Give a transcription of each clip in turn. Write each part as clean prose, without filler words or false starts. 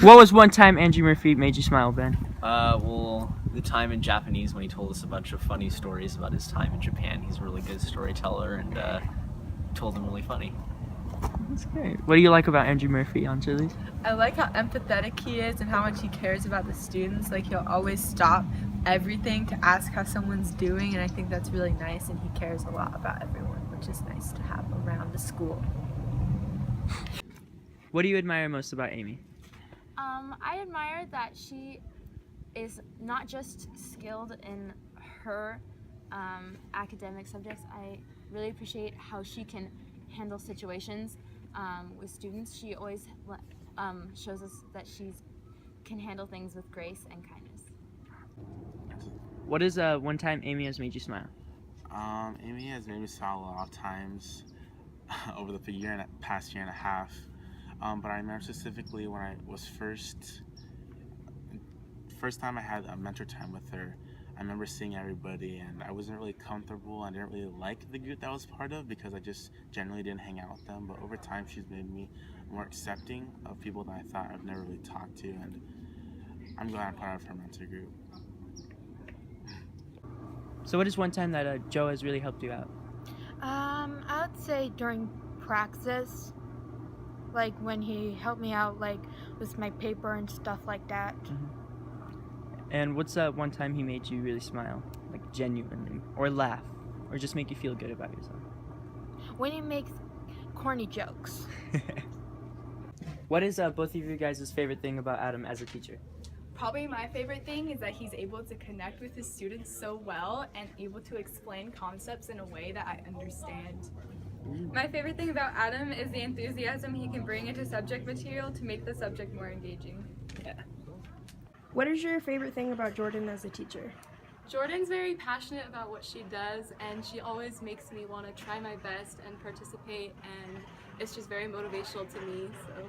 What was one time Andrew Murphy made you smile, Ben? Well, the time in Japanese when he told us a bunch of funny stories about his time in Japan. He's a really good storyteller and told them really funny. That's great. What do you like about Andrew Murphy on Chili's? I like how empathetic he is and how much he cares about the students. Like, he'll always stop everything to ask how someone's doing, and I think that's really nice, and he cares a lot about everyone, which is nice to have around the school. What do you admire most about Amy? I admire that she is not just skilled in her academic subjects. I really appreciate how she can handle situations with students. She always shows us that she can handle things with grace and kindness. What is one time Amy has made you smile? Amy has made me smile a lot of times over the past year and a half. But I remember specifically when I was first time I had a mentor time with her. I remember seeing everybody, and I wasn't really comfortable. I didn't really like the group that I was part of because I just generally didn't hang out with them. But over time, she's made me more accepting of people that I thought I've never really talked to, and I'm glad I'm part of her mentor group. So what is one time that Joe has really helped you out? I would say during praxis, like when he helped me out like with my paper and stuff like that. And what's one time he made you really smile, like genuinely, or laugh, or just make you feel good about yourself? When he makes corny jokes. What is both of you guys' favorite thing about Adam as a teacher? Probably my favorite thing is that he's able to connect with his students so well and able to explain concepts in a way that I understand. My favorite thing about Adam is the enthusiasm he can bring into subject material to make the subject more engaging. Yeah. What is your favorite thing about Jordan as a teacher? Jordan's very passionate about what she does, and she always makes me want to try my best and participate, and it's just very motivational to me. So.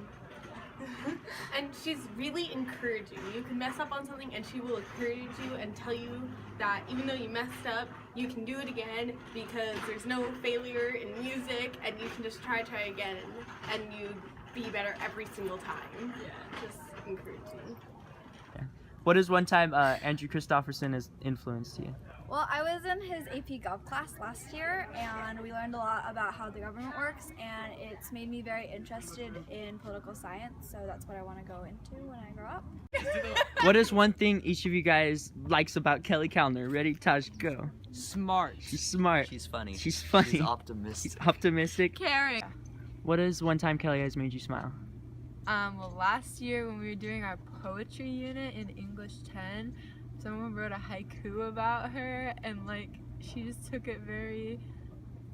And she's really encouraging. You can mess up on something and she will encourage you and tell you that even though you messed up, you can do it again because there's no failure in music and you can just try again and you be better every single time. Yeah, just encouraging. What is one time Andrew Christopherson has influenced you? Well, I was in his AP Gov class last year, and we learned a lot about how the government works, and it's made me very interested in political science, so that's what I want to go into when I grow up. What is one thing each of you guys likes about Kelly Kalner? Ready, Taj, go. Smart. She's smart. She's funny. She's funny. She's optimistic. She's optimistic. Caring. What is one time Kelly has made you smile? Well, last year when we were doing our poetry unit in English 10, someone wrote a haiku about her, and like she just took it very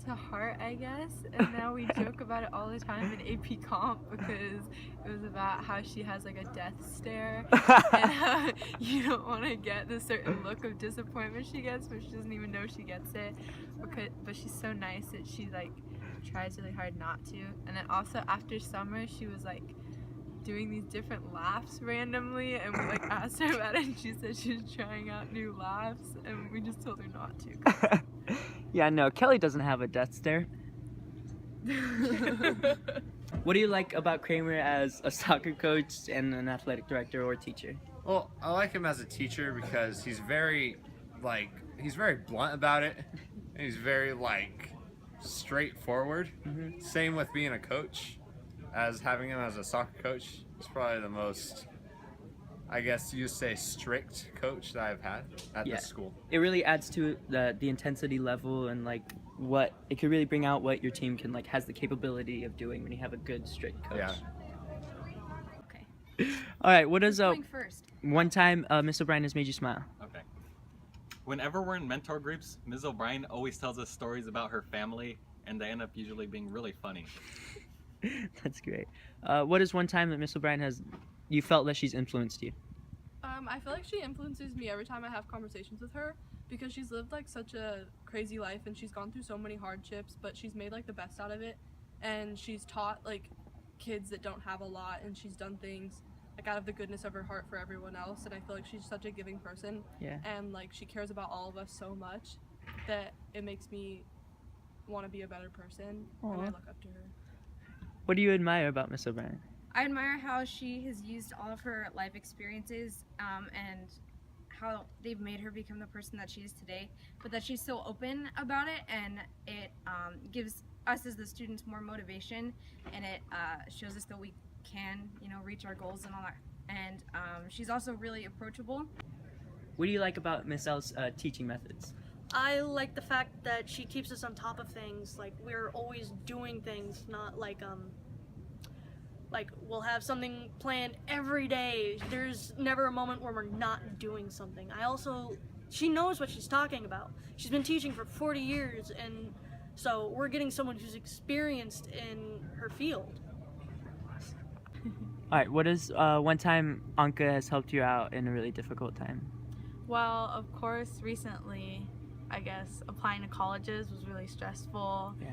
to heart, I guess. And now we joke about it all the time in AP Comp because it was about how she has like a death stare and how you don't want to get the certain look of disappointment she gets, but she doesn't even know she gets it. But she's so nice that she like tries really hard not to. And then also after summer, she was like doing these different laughs randomly, and we like asked her about it, and she said she was trying out new laughs, and we just told her not to. Yeah, no, Kelly doesn't have a death stare. What do you like about Kramer as a soccer coach and an athletic director or teacher? Well, I like him as a teacher because he's very blunt about it, and he's very straightforward. Same with being a coach. As having him as a soccer coach is probably the most, I guess you'd say, strict coach that I've had at this school. It really adds to the intensity level and like what it could really bring out what your team can like has the capability of doing when you have a good strict coach. Yeah. Okay. All right. What is First. one time Miss O'Brien has made you smile? Okay. Whenever we're in mentor groups, Ms. O'Brien always tells us stories about her family, and they end up usually being really funny. That's great. What is one time that Miss O'Brien you felt that she's influenced you? I feel like she influences me every time I have conversations with her because she's lived like such a crazy life and she's gone through so many hardships, but she's made like the best out of it, and she's taught like kids that don't have a lot, and she's done things like out of the goodness of her heart for everyone else, and I feel like she's such a giving person. Yeah. And like she cares about all of us so much that it makes me want to be a better person. Aww. And I look up to her. What do you admire about Miss O'Brien? I admire how she has used all of her life experiences and how they've made her become the person that she is today, but that she's so open about it, and it gives us as the students more motivation, and it shows us that we can, reach our goals and all that. And she's also really approachable. What do you like about Miss L's teaching methods? I like the fact that she keeps us on top of things. Like, we're always doing things, not like we'll have something planned every day. There's never a moment where we're not doing something. She knows what she's talking about. She's been teaching for 40 years, and so we're getting someone who's experienced in her field. All right, what is one time Anka has helped you out in a really difficult time? Well, of course, recently, I guess, applying to colleges was really stressful. Yeah.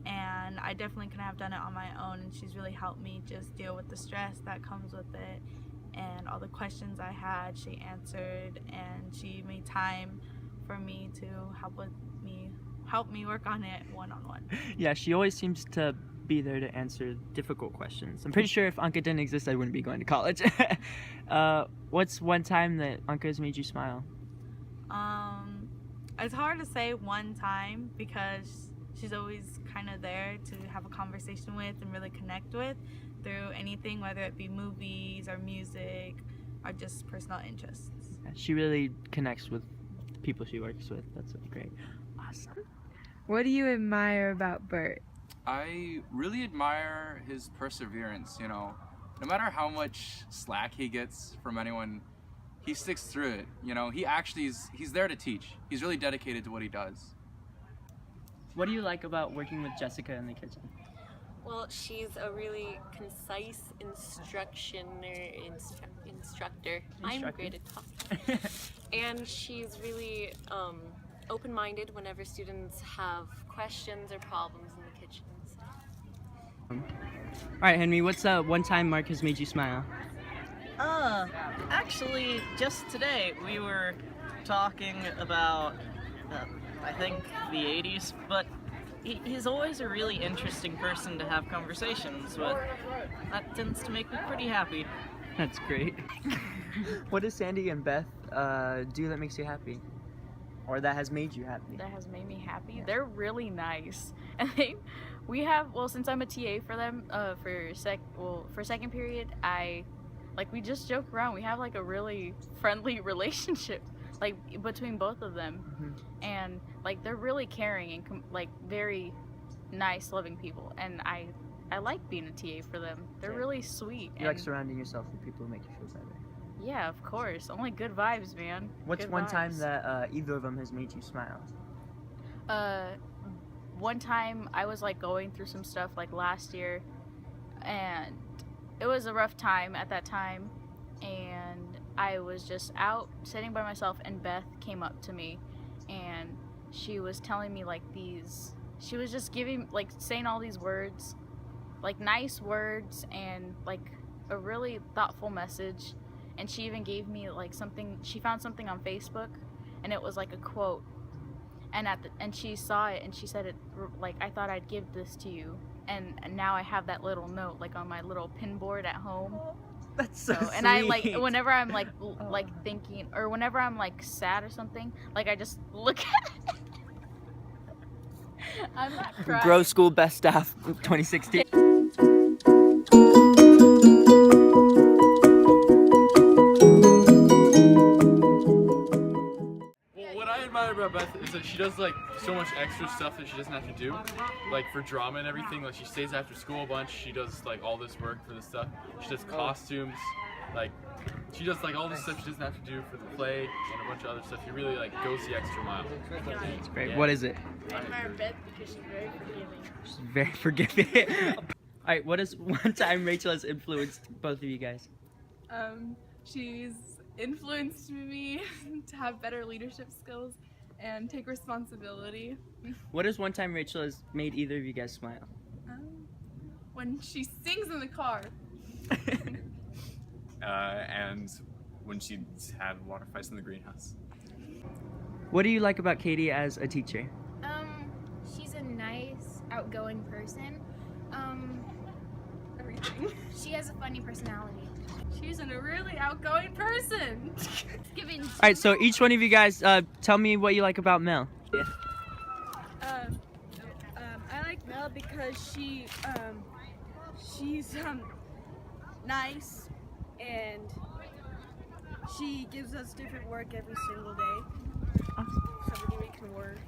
And I definitely couldn't have done it on my own, and she's really helped me just deal with the stress that comes with it, and all the questions I had she answered, and she made time for me to help me work on it one-on-one. Yeah, she always seems to be there to answer difficult questions. I'm pretty sure if Anka didn't exist, I wouldn't be going to college. What's one time that Anka has made you smile? It's hard to say one time because she's always kind of there to have a conversation with and really connect with through anything, whether it be movies or music or just personal interests. She really connects with the people she works with. That's great. Awesome. What do you admire about Bert? I really admire his perseverance, no matter how much slack he gets from anyone, he sticks through it, he's there to teach. He's really dedicated to what he does. What do you like about working with Jessica in the kitchen? Well, she's a really concise instructor. I'm great at talking. And she's really open-minded whenever students have questions or problems in the kitchen. All right, Henry, what's one time Mark has made you smile? Actually, just today we were talking about, I think, the 80s, but he's always a really interesting person to have conversations with. That tends to make me pretty happy. That's great. What does Sandy and Beth do that makes you happy? Or that has made you happy? That has made me happy? They're really nice. And since I'm a TA for them, for second period, we just joke around. We have like a really friendly relationship, like between both of them. Mm-hmm. And like they're really caring and very nice, loving people. And I like being a TA for them. They're really sweet. You like surrounding yourself with people who make you feel better. Yeah, of course. Only good vibes, man. What's good one vibes. time that either of them has made you smile? One time I was like going through some stuff like last year, and it was a rough time at that time, and I was just out sitting by myself, and Beth came up to me, and she was telling me she was just saying all these words, like nice words, and like a really thoughtful message. And she even gave me like something, she found something on Facebook, and it was like a quote, and she saw it, and she said it like, I thought I'd give this to you, and now I have that little note like on my little pin board at home. That's so sweet. And I whenever I'm like thinking, or whenever I'm like sad or something, like I just look at it. I'm not crying. Grow School Best Staff 2016. What I admire about Beth is that she does like so much extra stuff that she doesn't have to do, like for drama and everything. Like she stays after school a bunch. She does like all this work for this stuff. She does costumes, like she does like all this stuff she doesn't have to do for the play and a bunch of other stuff. She really like goes the extra mile. That's great. Yeah. What is it? I admire Beth because she's very forgiving. She's very forgiving. All right, what is one time Rachel has influenced both of you guys? She's influenced me to have better leadership skills and take responsibility. What is one time Rachel has made either of you guys smile? When she sings in the car. And when she's had water fights in the greenhouse. What do you like about Katie as a teacher? She's a nice, outgoing person. interesting. She has a funny personality. She's a really outgoing person. Giving. All right, so each one of you guys, tell me what you like about Mel. Yeah. I like Mel because she's nice, and she gives us different work every single day. So we can work.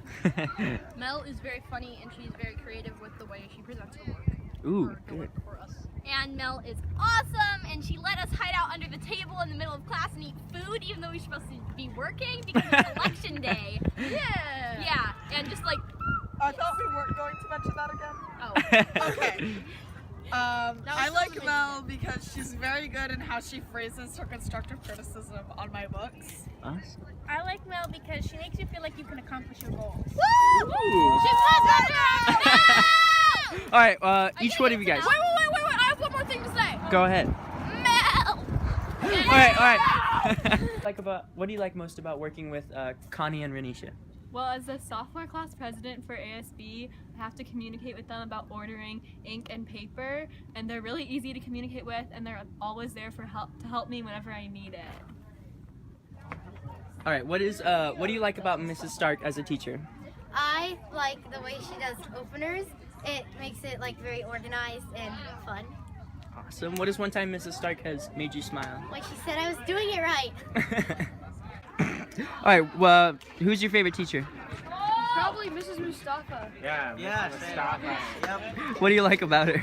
Mel is very funny and she's very creative with the way she presents her work. Ooh, good. For us. And Mel is awesome, and she let us hide out under the table in the middle of class and eat food, even though we're supposed to be working because it's election day. Yeah. Yeah, and just like. I thought we weren't going to mention that again. Oh. Okay. I like Mel because she's very good in how she phrases her constructive criticism on my books. Awesome. I like Mel because she makes you feel like you can accomplish your goals. Ooh. She was All right, each one of you guys. Wait! I have one more thing to say. Go ahead. Mel. All right. What do you like most about working with Connie and Renisha? Well, as the sophomore class president for ASB, I have to communicate with them about ordering ink and paper, and they're really easy to communicate with, and they're always there to help me whenever I need it. All right, what do you like about Mrs. Stark as a teacher? I like the way she does openers. It makes it like very organized and fun. Awesome. What is one time Mrs. Stark has made you smile? Like she said I was doing it right. All right, well, who's your favorite teacher? Probably Mrs. Mustafa. Yeah, Mustafa. Yep. What do you like about her?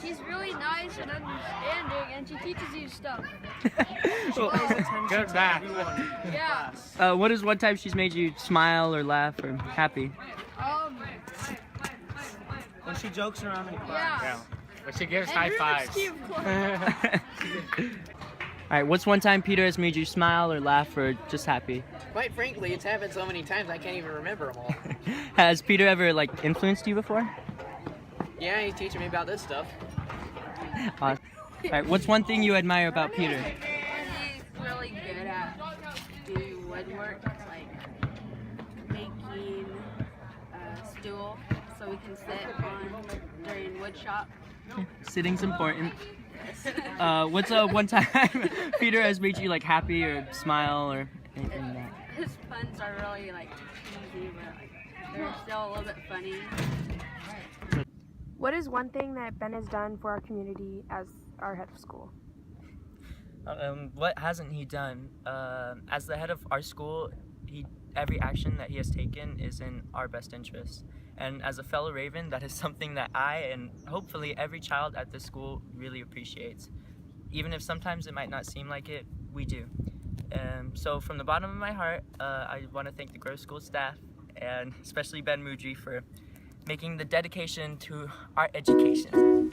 She's really nice and understanding, and she teaches you stuff. Good back. Yeah. What is one time she's made you smile or laugh or happy? When she jokes around in class. Yeah. When she gives And high Rubik's fives. Cube Club. All right, what's one time Peter has made you smile or laugh or just happy? Quite frankly, it's happened so many times I can't even remember them all. Has Peter ever influenced you before? Yeah, he's teaching me about this stuff. All right, what's one thing you admire about Peter? He's really good at doing woodwork, like making a stool so we can sit on during wood shop. Sitting's important. What's one time Peter has made you happy or smile or anything like that? His puns are really cheesy, but they're still a little bit funny. What is one thing that Ben has done for our community as our head of school? What hasn't he done? As the head of our school, every action that he has taken is in our best interest. And as a fellow Raven, that is something that I and hopefully every child at this school really appreciates. Even if sometimes it might not seem like it, we do. So from the bottom of my heart, I want to thank the Grove School staff and especially Ben Mudry for making the dedication to our education.